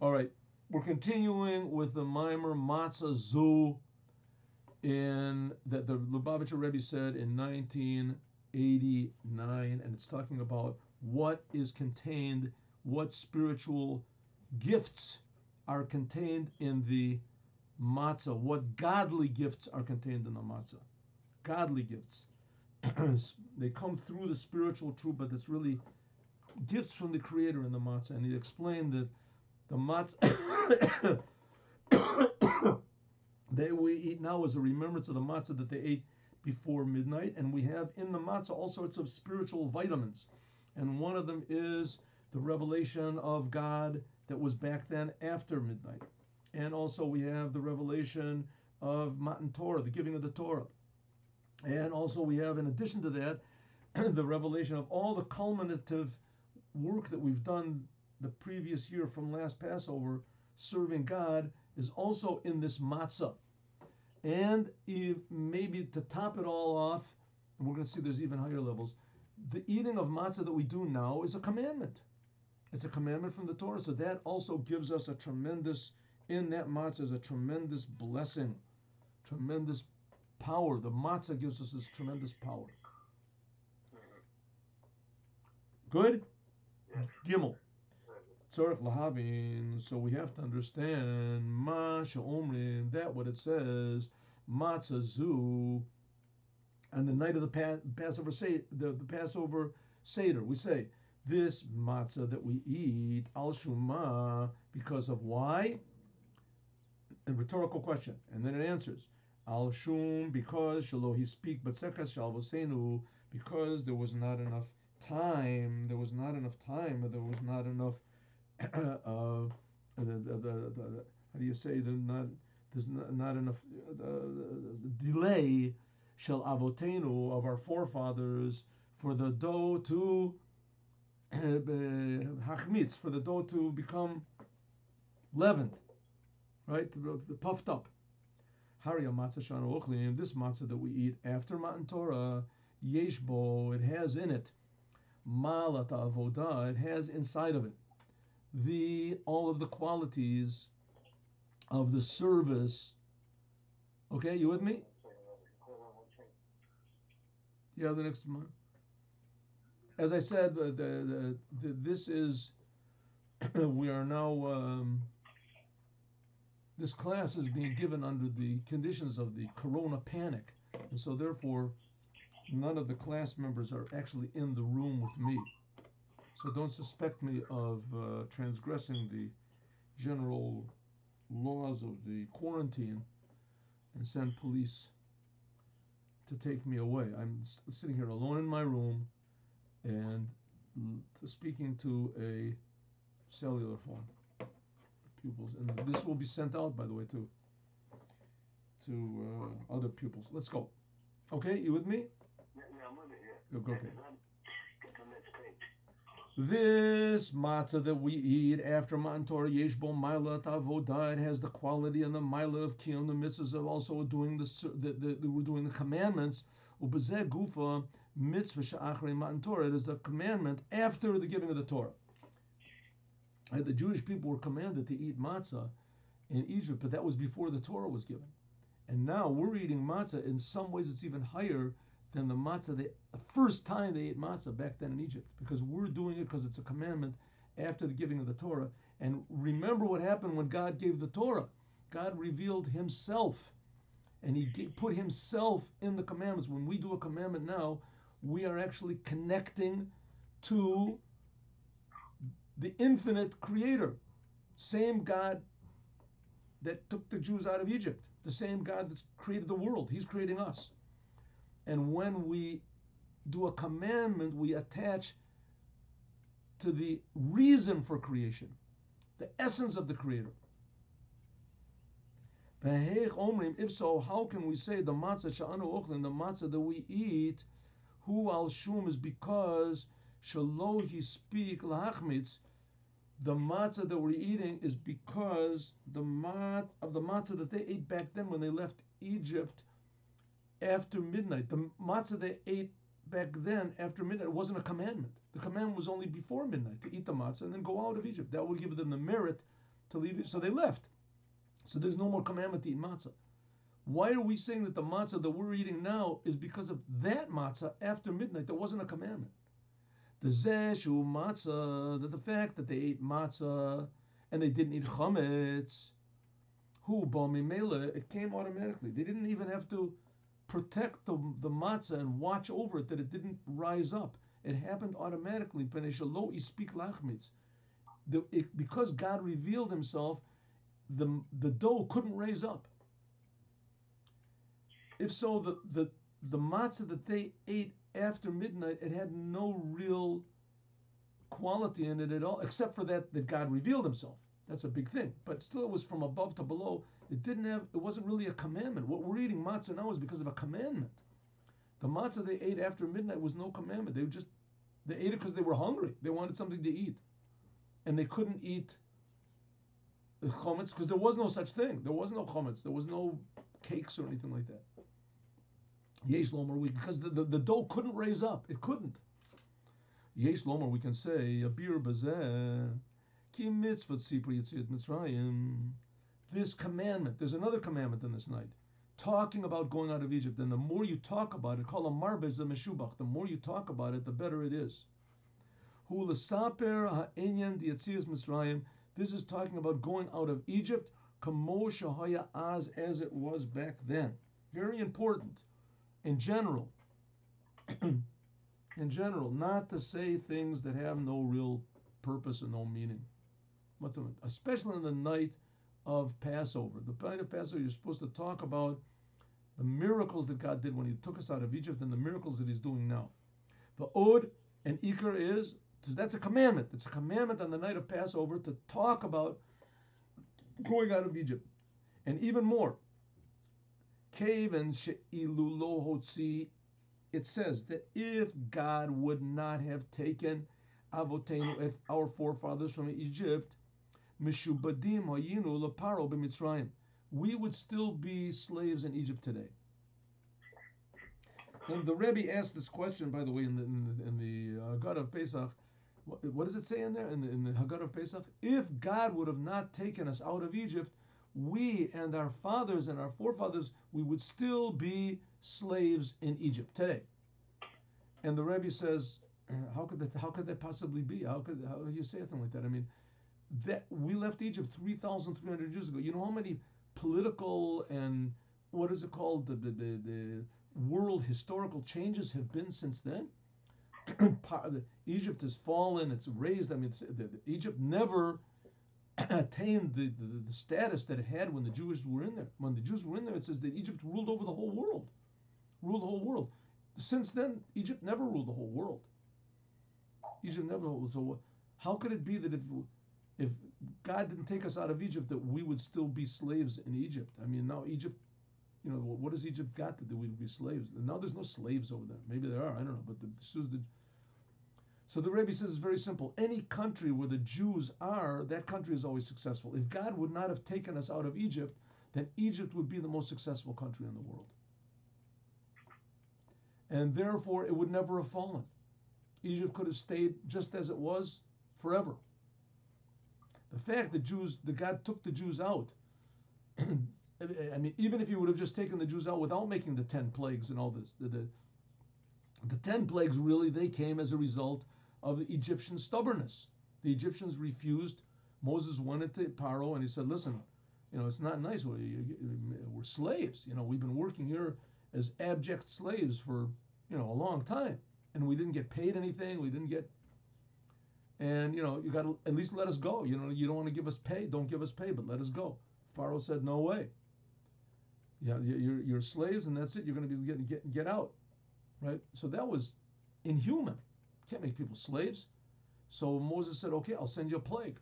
All right, we're continuing with the Mimer Matza Zu in that the Lubavitcher Rebbe said in 1989, and it's talking about what is contained, what spiritual gifts are contained in the matzah, what godly gifts are contained in the matzah. Godly gifts. They come through the spiritual truth, but it's really gifts from the Creator in the matzah. And he explained that the matzah that we eat now is a remembrance of the matzah that they ate before midnight, and we have in the matzah all sorts of spiritual vitamins, and one of them is the revelation of God that was back then after midnight, and also we have the revelation of Matan Torah, the giving of the Torah, and also we have, in addition to that, the revelation of all the culminative work that we've done the previous year from last Passover, serving God, is also in this matzah. And maybe to top it all off, and we're going to see there's even higher levels, the eating of matzah that we do now is a commandment. It's a commandment from the Torah. So that also gives us a tremendous, in that matzah is a tremendous blessing, tremendous power. The matzah gives us this tremendous power. Good? Gimel. Tzorech lahavin. So we have to understand ma she'omrim, that what it says, matzah zu, and the night of the Passover the Passover Seder, we say this matzah that we eat al shuma, because of why? A rhetorical question, and then it answers al shum, because shalo he speak but sekas shalvosenu, because there was not enough time, there was not enough how do you say, there's not enough delay shel avotenu, of our forefathers, for the dough to hachmitz, for the dough to become leavened, right, to puffed up. Harya matzah shanu ochlim, this matzah that we eat after Matan Torah, yeshbo, it has in it malat avodah, it has inside of it all of the qualities of the service. Okay, you with me? Yeah, the next month. As I said, this is we are now. This class is being given under the conditions of the Corona panic, and so therefore, none of the class members are actually in the room with me. So don't suspect me of transgressing the general laws of the quarantine and send police to take me away. I'm sitting here alone in my room and speaking to a cellular phone. Pupils, and this will be sent out, by the way, to other pupils. Let's go. Okay, you with me? Yeah, I'm with you. Yeah. Okay. Get to the next page. This matzah that we eat after Matan Torah, Yeshbo Mailat Avodah, it has the quality and the Mailah of Kiyum, the mitzvahs of also doing we're doing the commandments. Ubezeh Gufa mitzvah she'achrei Matan Torah. It is the commandment after the giving of the Torah. And the Jewish people were commanded to eat matzah in Egypt, but that was before the Torah was given. And now we're eating matzah. In some ways, it's even higher than the matzah, the first time they ate matzah back then in Egypt, because we're doing it because it's a commandment after the giving of the Torah. And remember what happened when God gave the Torah. God revealed himself, and he put himself in the commandments. When we do a commandment now, we are actually connecting to the infinite creator, same God that took the Jews out of Egypt, the same God that's created the world. He's creating us. And when we do a commandment, we attach to the reason for creation, the essence of the creator. If so, how can we say the matzah sha'anu ochlin, the matzah that we eat, hu al shum, is because shalo he speak lahachmitz, the matzah that we're eating is because the matzah that they ate back then when they left Egypt after midnight. The matzah they ate back then after midnight wasn't a commandment. The commandment was only before midnight to eat the matzah and then go out of Egypt. That would give them the merit to leave it. So they left. So there's no more commandment to eat matzah. Why are we saying that the matzah that we're eating now is because of that matzah after midnight? There wasn't a commandment. The zeshu matzah, the fact that they ate matzah and they didn't eat chametz, who b'mimela, it came automatically. They didn't even have to protect the matzah and watch over it that it didn't rise up. It happened automatically. Because God revealed Himself, the dough couldn't raise up. If so, the matzah that they ate after midnight, it had no real quality in it at all, except for that God revealed Himself. That's a big thing. But still, it was from above to below. It wasn't really a commandment. What we're eating matzah now is because of a commandment. The matzah they ate after midnight was no commandment. They ate it because they were hungry. They wanted something to eat. And they couldn't eat chometz because there was no such thing. There was no chometz. There was no cakes or anything like that. Yesh lomer, because the dough couldn't raise up. It couldn't. Yesh lomer, we can say, abir bazeh, ki mitzvah tzipri yitziat Mitzrayim. This commandment, there's another commandment in this night, talking about going out of Egypt. And the more you talk about it, call a marbez a meshubach. The more you talk about it, the better it is. Hu l'saper ha'enyan d'yatzias Mitzrayim. This is talking about going out of Egypt, kamo shahaya as it was back then. Very important. In general, not to say things that have no real purpose and no meaning. Especially in the night of Passover. The night of Passover, you're supposed to talk about the miracles that God did when He took us out of Egypt and the miracles that He's doing now. The Od and Iker is, that's a commandment. It's a commandment on the night of Passover to talk about going out of Egypt. And even more, it says that if God would not have taken Avotenu, our forefathers, from Egypt, Mishubadim hayinu leparo b'Mitzrayim, we would still be slaves in Egypt today. And the Rebbe asked this question, by the way, in the Haggadah of Pesach. What does it say in there in the Haggadah of Pesach? If God would have not taken us out of Egypt, we and our fathers and our forefathers, we would still be slaves in Egypt today. And the Rebbe says, how could that possibly be? How could you say something like that? I mean, that we left Egypt 3,300 years ago. You know how many political and what is it called, the world historical changes have been since then? Egypt has fallen, it's raised. I mean, Egypt never attained the status that it had when the Jews were in there. When the Jews were in there, it says that Egypt ruled over the whole world. Ruled the whole world. Since then, Egypt never ruled the whole world. Egypt never ruled. So how could it be that if God didn't take us out of Egypt, that we would still be slaves in Egypt? I mean, now Egypt, what has Egypt got to do? We'd be slaves. And now there's no slaves over there. Maybe there are, I don't know. But so the Rebbe says it's very simple. Any country where the Jews are, that country is always successful. If God would not have taken us out of Egypt, then Egypt would be the most successful country in the world. And therefore, it would never have fallen. Egypt could have stayed just as it was forever. The fact that God took the Jews out, I mean, even if He would have just taken the Jews out without making the 10 plagues and all this, the 10 plagues really, they came as a result of the Egyptian stubbornness. The Egyptians refused. Moses went into Paro and he said, listen, it's not nice. We're slaves. We've been working here as abject slaves for, a long time. And we didn't get paid anything. We didn't get, and, you got to at least let us go. You don't want to give us pay. Don't give us pay, but let us go. Pharaoh said, no way. Yeah, you're slaves and that's it. You're going to be get out. Right? So that was inhuman. Can't make people slaves. So Moses said, okay, I'll send you a plague.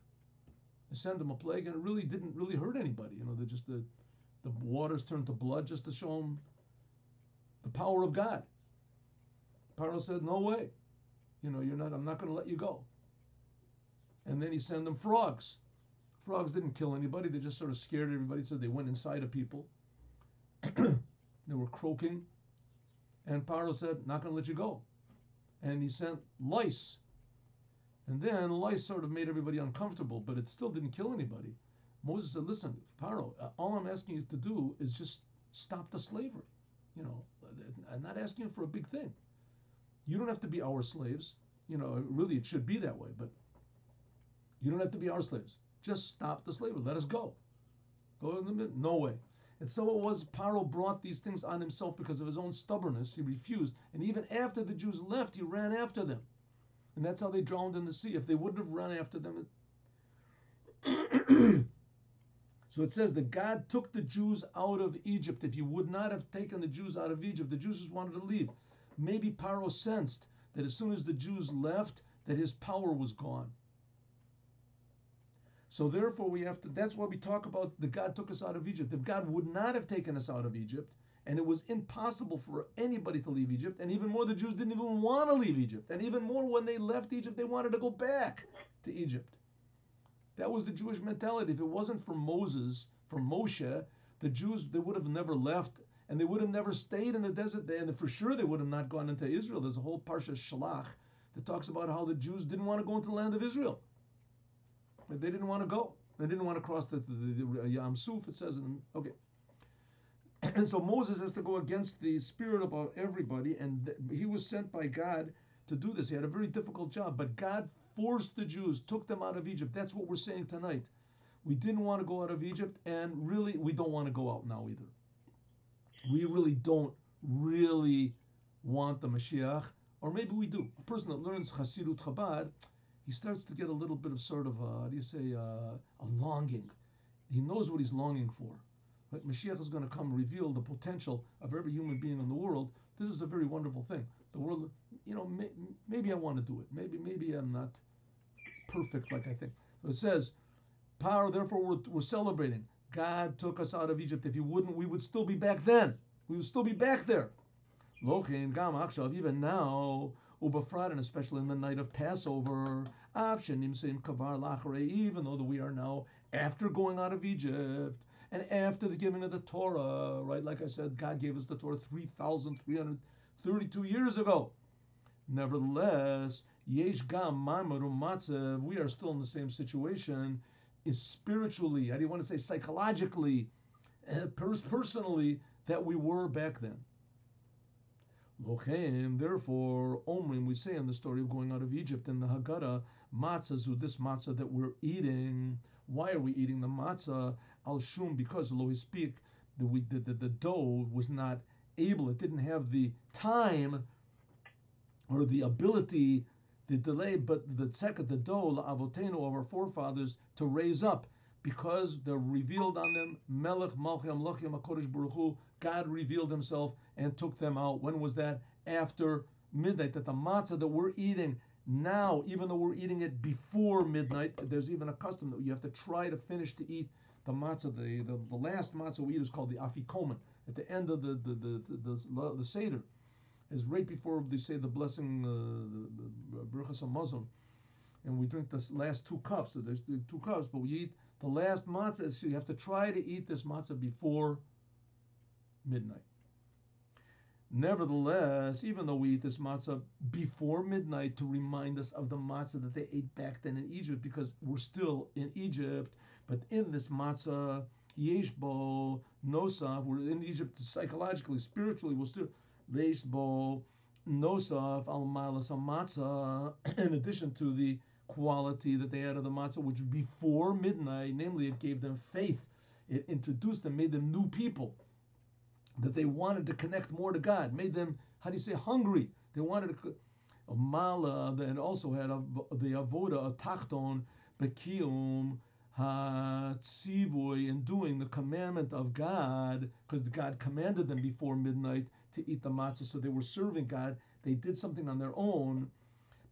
I sent them a plague, and it really didn't really hurt anybody. The waters turned to blood just to show them the power of God. Pharaoh said, no way. I'm not going to let you go. And then he sent them frogs. Frogs didn't kill anybody. They just sort of scared everybody. So they went inside of people. They were croaking. And Pharaoh said, not going to let you go. And he sent lice. And then lice sort of made everybody uncomfortable, but it still didn't kill anybody. Moses said, listen, Pharaoh, all I'm asking you to do is just stop the slavery. You know, I'm not asking you for a big thing. You don't have to be our slaves. You know, really, it should be that way, but you don't have to be our slaves. Just stop the slavery. Let us go. Go in the middle. No way. And so it was, Paro brought these things on himself because of his own stubbornness. He refused. And even after the Jews left, he ran after them. And that's how they drowned in the sea. If they wouldn't have run after them. So it says that God took the Jews out of Egypt. If he would not have taken the Jews out of Egypt, the Jews just wanted to leave. Maybe Paro sensed that as soon as the Jews left, that his power was gone. So therefore we have to, that's why we talk about that God took us out of Egypt. If God would not have taken us out of Egypt, and it was impossible for anybody to leave Egypt, and even more, the Jews didn't even want to leave Egypt, and even more, when they left Egypt, they wanted to go back to Egypt. That was the Jewish mentality. If it wasn't for Moses, for Moshe, the Jews, they would have never left, and they would have never stayed in the desert, and for sure they would have not gone into Israel. There's a whole Parsha Shalach that talks about how the Jews didn't want to go into the land of Israel. They didn't want to go. They didn't want to cross the Yam Suf, it says. Okay. And so Moses has to go against the spirit about everybody, and he was sent by God to do this. He had a very difficult job, but God forced the Jews, took them out of Egypt. That's what we're saying tonight. We didn't want to go out of Egypt, and really, we don't want to go out now either. We really don't really want the Mashiach, or maybe we do. A person that learns Hasidut Chabad, he starts to get a little bit of sort of, a longing. He knows what he's longing for. But Mashiach is going to come reveal the potential of every human being in the world. This is a very wonderful thing. The world, maybe I want to do it. Maybe I'm not perfect like I think. So it says, Paro, therefore we're celebrating. God took us out of Egypt. If he wouldn't, we would still be back then. We would still be back there. Lochin gam achshav, even now, ubafrat, and especially in the night of Passover, even though that we are now after going out of Egypt and after the giving of the Torah, right? Like I said, God gave us the Torah 3,332 years ago. Nevertheless, yesh gam ma'amaru matzav, we are still in the same situation, is spiritually, I didn't want to say psychologically, personally, that we were back then. Lochem, therefore, Omrim, we say in the story of going out of Egypt in the Haggadah, matzah, this matzah that we're eating. Why are we eating the matzah? Al shum, because lo speak, the dough was not able, it didn't have the time or the ability, the delay, but the dough, la avotenu, of our forefathers, to raise up, because they're revealed on them, Melech Malchim Lochim HaKodesh Baruch Hu, God revealed himself and took them out. When was that? After midnight. That the matzah that we're eating now, even though we're eating it before midnight, there's even a custom that you have to try to finish to eat the matzah. The last matzah we eat is called the afikomen. At the end of the Seder, is right before they say the blessing, the Berachas HaMazon, and we drink the last 2 cups. So there's 2 cups, but we eat the last matzah. So you have to try to eat this matzah before midnight. Nevertheless, even though we eat this matzah before midnight to remind us of the matzah that they ate back then in Egypt, because we're still in Egypt, but in this matzah, yeshbo, nosaf, we're in Egypt psychologically, spiritually, we're still yeshbo, nosaf, al malas matzah, in addition to the quality that they had of the matzah, which before midnight, namely it gave them faith, it introduced them, made them new people, that they wanted to connect more to God, made them, hungry. They wanted to, mala, and also had the avoda, a tachton, bekiyum, ha-tzivoy, in doing the commandment of God, because God commanded them before midnight to eat the matzah, so they were serving God. They did something on their own,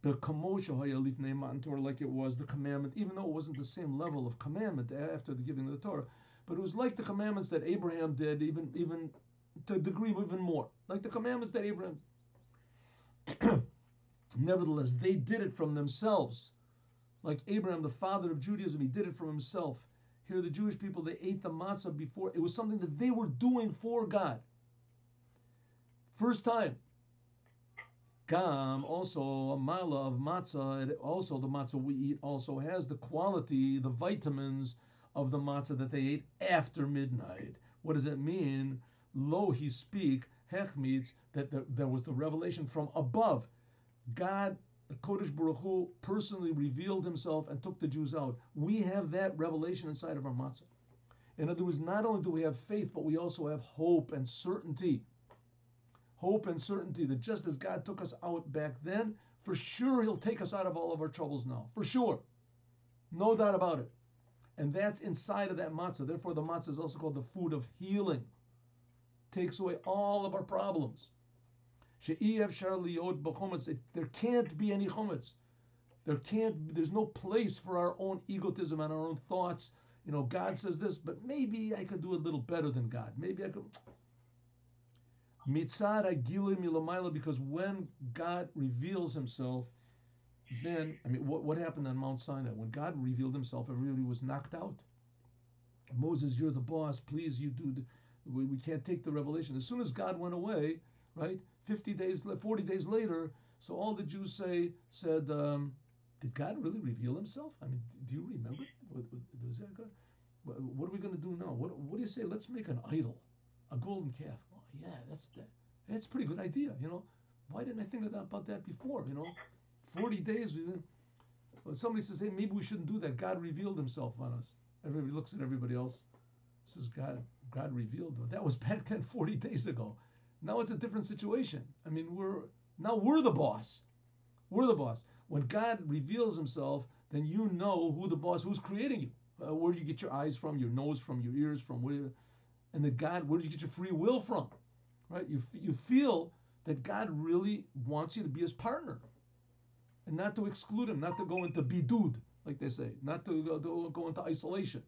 the kamosha hayalifnei matan Torah, like it was the commandment, even though it wasn't the same level of commandment after the giving of the Torah, but it was like the commandments that Abraham did, even to a degree even more, like the commandments that Abraham. Nevertheless, they did it from themselves. Like Abraham, the father of Judaism, he did it from himself. Here, the Jewish people, they ate the matzah before. It was something that they were doing for God. First time. Gam, also a mala of matzah, also the matzah we eat also has the quality, the vitamins of the matzah that they ate after midnight. What does it mean? Lo, he speak, hech means that there was the revelation from above. God, the Kodesh Baruch Hu, personally revealed himself and took the Jews out. We have that revelation inside of our matzah. In other words, not only do we have faith, but we also have hope and certainty. Hope and certainty that just as God took us out back then, for sure he'll take us out of all of our troubles now. For sure. No doubt about it. And that's inside of that matzah. Therefore, the matzah is also called the food of healing. Takes away all of our problems. There can't be any chometz. There's no place for our own egotism and our own thoughts. You know, God says this, but maybe I could do a little better than God. Maybe I could. Because when God reveals himself, then, what happened on Mount Sinai? When God revealed himself, everybody was knocked out. Moses, you're the boss. Please, you do. We can't take the revelation. As soon as God went away, right? 40 days later, so all the Jews said, did God really reveal himself? Do you remember? What are we going to do now? What do you say? Let's make an idol, a golden calf. Oh, yeah, that's a pretty good idea. Why didn't I think about that before? 40 days. Somebody says, hey, maybe we shouldn't do that. God revealed himself on us. Everybody looks at everybody else. Says God revealed. That was back then 40 days ago. Now it's a different situation. We're the boss. We're the boss. When God reveals himself, then you know who's creating you. Where do you get your eyes from, your nose from, your ears from? Where did you get your free will from? Right? You feel that God really wants you to be his partner. And not to exclude him, not to go into bidud, like they say, not to go into isolation.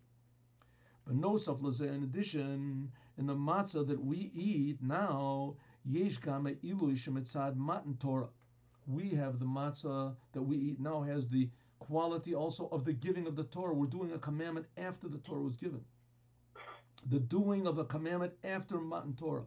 But nosaf lazeh, in addition, in the matzah that we eat now, yesh gam ilui shemitzad matan Torah. We have the matzah that we eat now has the quality also of the giving of the Torah. We're doing a commandment after the Torah was given. The doing of a commandment after matan Torah.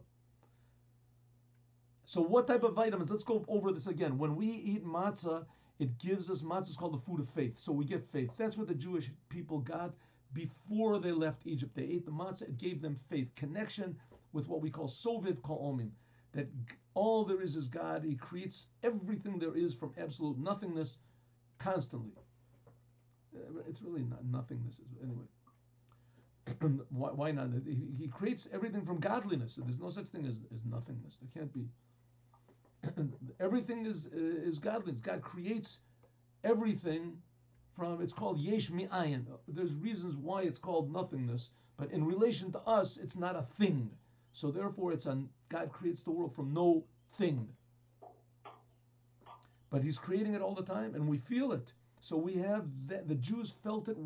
So what type of vitamins? Let's go over this again. When we eat matzah, it gives us, matzah is called the food of faith. So we get faith. That's what the Jewish people got before they left Egypt. They ate the matzah. It gave them faith. Connection with what we call soviv ka'omim. That all there is God. He creates everything there is from absolute nothingness constantly. It's really not nothingness. Anyway. Why not? He creates everything from godliness. There's no such thing as nothingness. There can't be. Everything is godliness. God creates everything from, it's called yesh mi'ayin. There's reasons why it's called nothingness, but in relation to us, it's not a thing. So therefore, God creates the world from no thing. But he's creating it all the time, and we feel it. So we have the Jews felt it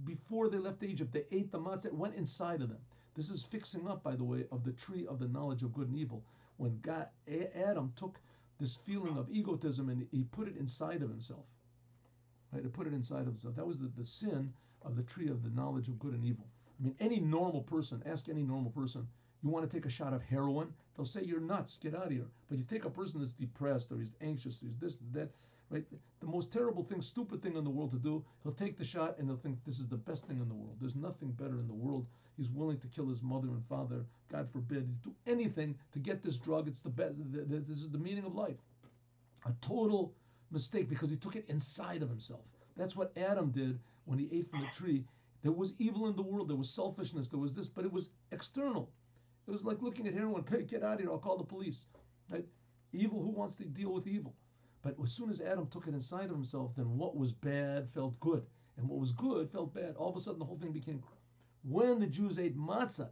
before they left Egypt. They ate the matzah, it went inside of them. This is fixing up, by the way, of the tree of the knowledge of good and evil. When Adam took this feeling of egotism and he put it inside of himself. Right? He put it inside of himself. That was the sin of the tree of the knowledge of good and evil. Any normal person, ask any normal person, you want to take a shot of heroin? They'll say, you're nuts, get out of here. But you take a person that's depressed or he's anxious, he's this, that, right? The most terrible thing, stupid thing in the world to do, he'll take the shot and he'll think this is the best thing in the world. There's nothing better in the world. He's willing to kill his mother and father, God forbid. He'd do anything to get this drug. It's the best. This is the meaning of life. A total mistake because he took it inside of himself. That's what Adam did when he ate from the tree. There was evil in the world. There was selfishness. There was this, but it was external. It was like looking at heroin. Hey, get out of here. I'll call the police. Right? Evil, who wants to deal with evil? But as soon as Adam took it inside of himself, then what was bad felt good. And what was good felt bad. All of a sudden, the whole thing became... When the Jews ate matzah,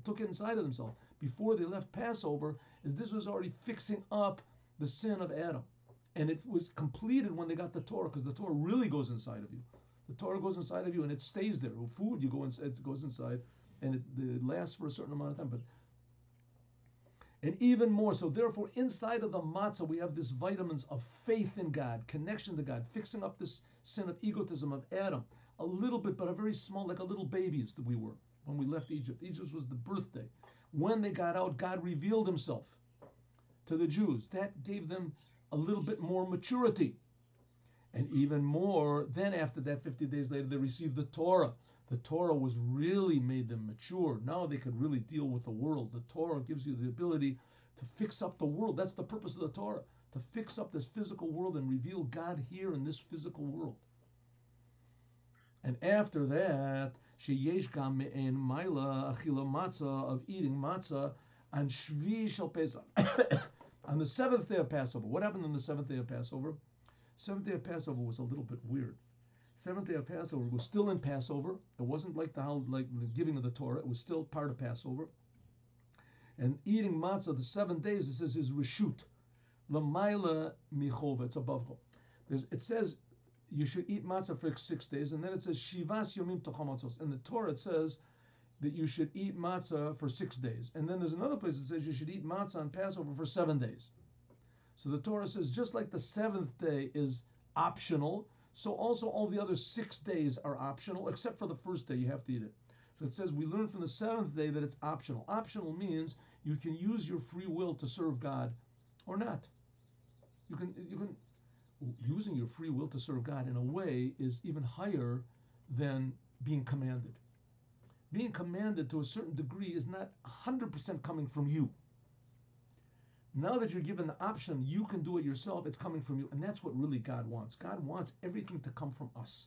took it inside of themselves, before they left Passover, this was already fixing up the sin of Adam. And it was completed when they got the Torah, because the Torah really goes inside of you. The Torah goes inside of you and it stays there. With food, it goes inside, and it lasts for a certain amount of time. And even more so, therefore, inside of the matzah, we have this vitamins of faith in God, connection to God, fixing up this sin of egotism of Adam. A little bit, but a very small, like a little babies that we were when we left Egypt. Egypt was the birthday. When they got out, God revealed himself to the Jews. That gave them a little bit more maturity. And even more, then after that, 50 days later, they received the Torah. The Torah was really made them mature. Now they could really deal with the world. The Torah gives you the ability to fix up the world. That's the purpose of the Torah, to fix up this physical world and reveal God here in this physical world. And after that, sheyesh gam me'en maila achila matzah, of eating matzah on Shvi shel Pesach, on the seventh day of Passover. What happened on the seventh day of Passover? Seventh day of Passover was a little bit weird. Seventh day of Passover was still in Passover. It wasn't like the giving of the Torah. It was still part of Passover. And eating matzah the 7 days, it says, is reshut. L'mayla michova. It's above. It says you should eat matzah for 6 days, and then it says shivas yomim tochamatzos. In the Torah, it says that you should eat matzah for 6 days, and then there's another place that says you should eat matzah on Passover for 7 days. So the Torah says just like the seventh day is optional, so also all the other 6 days are optional, except for the first day you have to eat it. So it says we learn from the seventh day that it's optional. Optional means you can use your free will to serve God, or not. You can using your free will to serve God in a way is even higher than being commanded. Being commanded to a certain degree is not 100% coming from you. Now that you're given the option, you can do it yourself, it's coming from you. And that's what really God wants. God wants everything to come from us.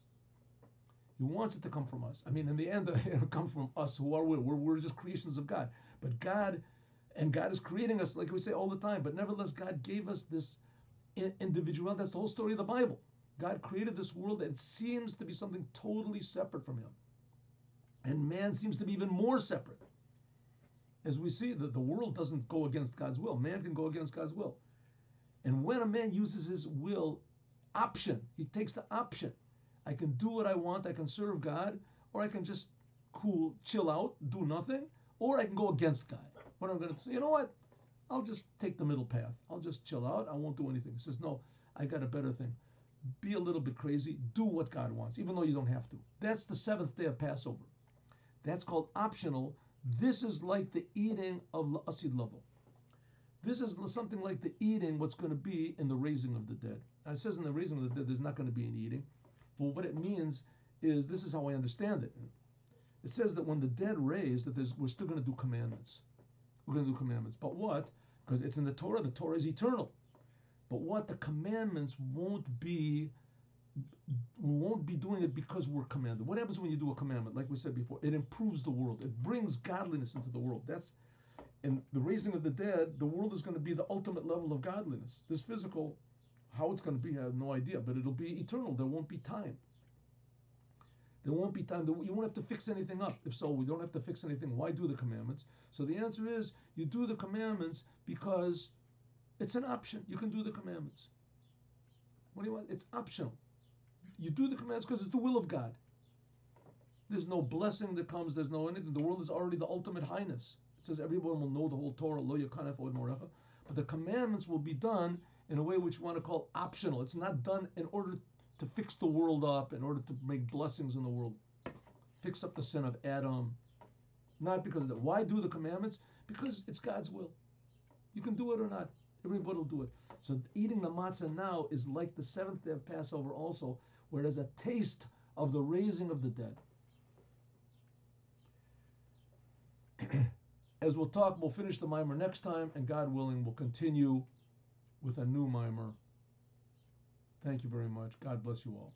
He wants it to come from us. I mean, in the end, it'll come from us. Who are we? We're just creations of God. But God is creating us, like we say all the time. But nevertheless, God gave us this individuality. That's the whole story of the Bible. God created this world that seems to be something totally separate from Him. And man seems to be even more separate. As we see, that the world doesn't go against God's will. Man can go against God's will. And when a man uses his will, option, he takes the option. I can do what I want, I can serve God, or I can just chill out, do nothing, or I can go against God. What I'm going to say, you know what? I'll just take the middle path. I'll just chill out, I won't do anything. He says, no, I got a better thing. Be a little bit crazy, do what God wants, even though you don't have to. That's the seventh day of Passover. That's called optional. This is like the eating of La'asid Lavo. This is something like the eating what's going to be in the raising of the dead. It says in the raising of the dead there's not going to be an eating. But what it means is, this is how I understand it. It says that when the dead raise, that we're still going to do commandments. We're going to do commandments. But what? Because it's in the Torah is eternal. But what? The commandments won't be doing it because we're commanded. What happens when you do a commandment? Like we said before, it improves the world. It brings godliness into the world. In the raising of the dead, the world is going to be the ultimate level of godliness. This physical, how it's going to be, I have no idea, but it'll be eternal. There won't be time. There won't be time. You won't have to fix anything up. If so, we don't have to fix anything. Why do the commandments? So the answer is, you do the commandments because it's an option. You can do the commandments. What do you want? It's optional. You do the commandments because it's the will of God. There's no blessing that comes. There's no anything. The world is already the ultimate highness. It says everyone will know the whole Torah. Lo yakanef od morecha. But the commandments will be done in a way which you want to call optional. It's not done in order to fix the world up, in order to make blessings in the world. Fix up the sin of Adam. Not because of that. Why do the commandments? Because it's God's will. You can do it or not. Everybody will do it. So eating the matzah now is like the seventh day of Passover also, where there's a taste of the raising of the dead. As we'll talk, we'll finish the mimer next time, and God willing, we'll continue with a new mimer. Thank you very much. God bless you all.